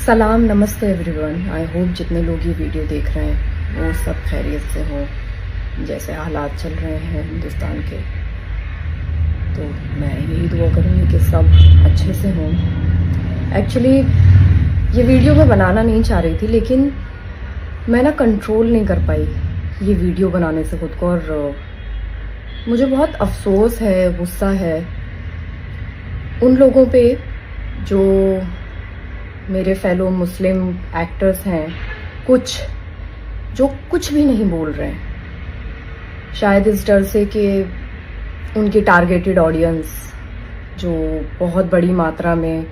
सलाम, नमस्ते everyone. I hope जितने लोग ये वीडियो देख रहे हैं वो सब खैरियत से हों। जैसे हालात चल रहे हैं हिंदुस्तान के, तो मैं यही दुआ करूँगी कि सब अच्छे से हों। एक्चुअली ये वीडियो मैं बनाना नहीं चाह रही थी, लेकिन मैं ना कंट्रोल नहीं कर पाई ये वीडियो बनाने से खुद को, और मुझे बहुत अफसोस है, गुस्सा है उन लोगों पे जो मेरे फेलो मुस्लिम एक्टर्स हैं, जो कुछ भी नहीं बोल रहे हैं, शायद इस डर से कि उनकी टारगेटेड ऑडियंस जो बहुत बड़ी मात्रा में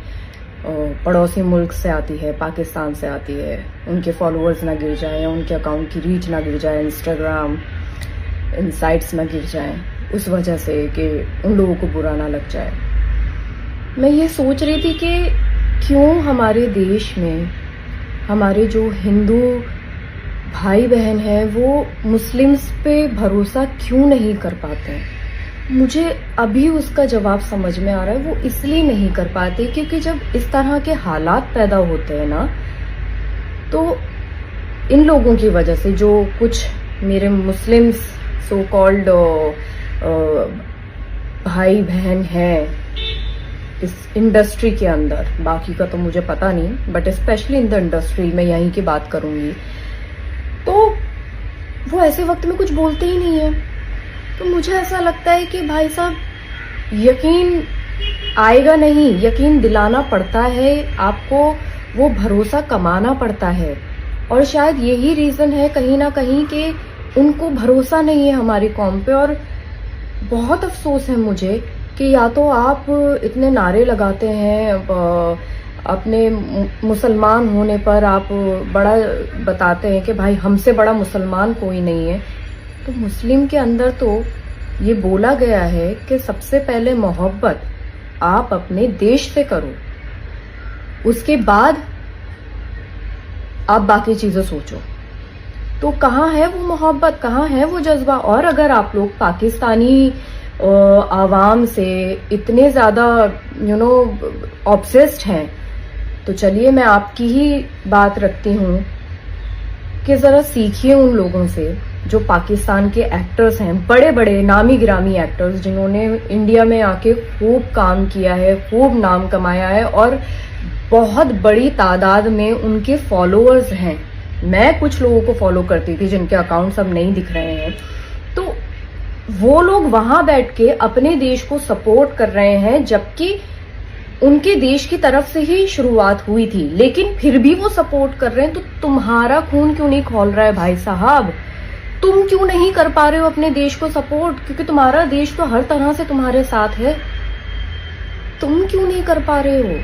पड़ोसी मुल्क से आती है, पाकिस्तान से आती है, उनके फॉलोअर्स ना गिर जाए या उनके अकाउंट की रीच ना गिर जाए, इंस्टाग्राम इनसाइट्स ना गिर जाए, उस वजह से कि उन लोगों को बुरा ना लग जाए। मैं ये सोच रही थी कि क्यों हमारे देश में हमारे जो हिंदू भाई बहन हैं वो मुस्लिम्स पे भरोसा क्यों नहीं कर पाते हैं। मुझे अभी उसका जवाब समझ में आ रहा है। वो इसलिए नहीं कर पाते क्योंकि जब इस तरह के हालात पैदा होते हैं ना, तो इन लोगों की वजह से जो कुछ मेरे मुस्लिम्स सो कॉल्ड भाई बहन हैं इस इंडस्ट्री के अंदर, बाकी का तो मुझे पता नहीं, but specially in the industry में यहीं की बात करूंगी, तो वो ऐसे वक्त में कुछ बोलते ही नहीं है। तो मुझे ऐसा लगता है कि भाई साहब, यकीन आएगा नहीं, यकीन दिलाना पड़ता है आपको, वो भरोसा कमाना पड़ता है। और शायद यही रीजन है कहीं ना कहीं कि उनको भरोसा नहीं है हमारी कौम पे। और बहुत अफसोस है मुझे कि या तो आप इतने नारे लगाते हैं, अपने मुसलमान होने पर आप बड़ा बताते हैं कि भाई हमसे बड़ा मुसलमान कोई नहीं है। तो मुस्लिम के अंदर तो ये बोला गया है कि सबसे पहले मोहब्बत आप अपने देश से करो, उसके बाद आप बाकी चीजें सोचो। तो कहाँ है वो मोहब्बत, कहाँ है वो जज्बा? और अगर आप लोग पाकिस्तानी आवाम से इतने ज्यादा ऑब्सेस्ड हैं, तो चलिए मैं आपकी ही बात रखती हूँ कि जरा सीखिए उन लोगों से जो पाकिस्तान के एक्टर्स हैं, बड़े बड़े नामी गिरामी एक्टर्स, जिन्होंने इंडिया में आके खूब काम किया है, खूब नाम कमाया है और बहुत बड़ी तादाद में उनके फॉलोअर्स हैं। मैं कुछ लोगों को फॉलो करती थी जिनके अकाउंट्स अब नहीं दिख रहे हैं, तो वो लोग वहां बैठ के अपने देश को सपोर्ट कर रहे हैं, जबकि उनके देश की तरफ से ही शुरुआत हुई थी, लेकिन फिर भी वो सपोर्ट कर रहे हैं। तो तुम्हारा खून क्यों नहीं खौल रहा है भाई साहब? तुम क्यों नहीं कर पा रहे हो अपने देश को सपोर्ट? क्योंकि तुम्हारा देश तो हर तरह से तुम्हारे साथ है, तुम क्यों नहीं कर पा रहे हो?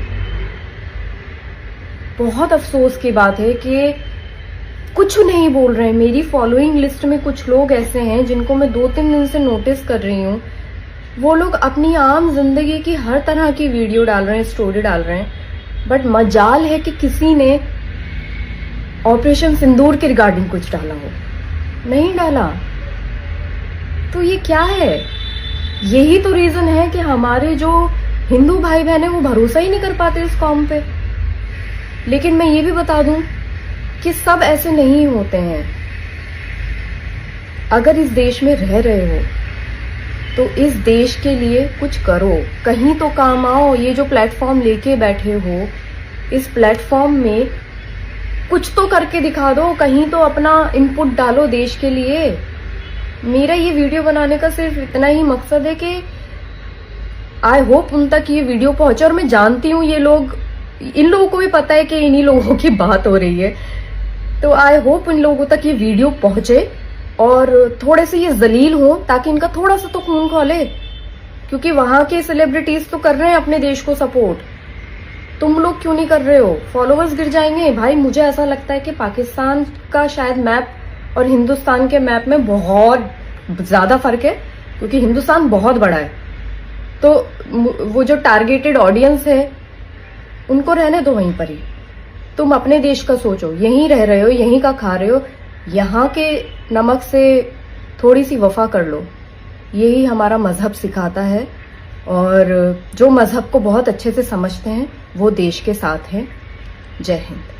बहुत अफसोस की बात है कि कुछ नहीं बोल रहे हैं। मेरी फॉलोइंग लिस्ट में कुछ लोग ऐसे हैं जिनको मैं 2-3 दिन से नोटिस कर रही हूँ। वो लोग अपनी आम जिंदगी की हर तरह की वीडियो डाल रहे हैं, स्टोरी डाल रहे हैं, बट मजाल है कि किसी ने ऑपरेशन सिंदूर के रिगार्डिंग कुछ डाला हो, नहीं डाला। तो ये क्या है? यही तो रीजन है कि हमारे जो हिंदू भाई बहन है वो भरोसा ही नहीं कर पाते इस कौम पे। लेकिन मैं ये भी बता दूं कि सब ऐसे नहीं होते हैं। अगर इस देश में रह रहे हो तो इस देश के लिए कुछ करो, कहीं तो काम आओ। ये जो प्लेटफॉर्म लेके बैठे हो, इस प्लेटफॉर्म में कुछ तो करके दिखा दो, कहीं तो अपना इनपुट डालो देश के लिए। मेरा ये वीडियो बनाने का सिर्फ इतना ही मकसद है कि आई होप उन तक ये वीडियो पहुंचे। और मैं जानती हूँ ये लोग, इन लोगों को भी पता है कि इन्हीं लोगों की बात हो रही है, तो आई होप इन लोगों तक ये वीडियो पहुंचे और थोड़े से ये जलील हो, ताकि इनका थोड़ा सा तो खून खौले। क्योंकि वहां के सेलिब्रिटीज तो कर रहे हैं अपने देश को सपोर्ट, तुम लोग क्यों नहीं कर रहे हो? फॉलोअर्स गिर जाएंगे भाई। मुझे ऐसा लगता है कि पाकिस्तान का शायद मैप और हिंदुस्तान के मैप में बहुत ज्यादा फर्क है, क्योंकि हिंदुस्तान बहुत बड़ा है। तो वो जो टारगेटेड ऑडियंस है उनको रहने दो वहीं पर ही। तुम अपने देश का सोचो, यहीं रह रहे हो, यहीं का खा रहे हो, यहाँ के नमक से थोड़ी सी वफा कर लो। यही हमारा मजहब सिखाता है। और जो मजहब को बहुत अच्छे से समझते हैं वो देश के साथ हैं। जय हिंद।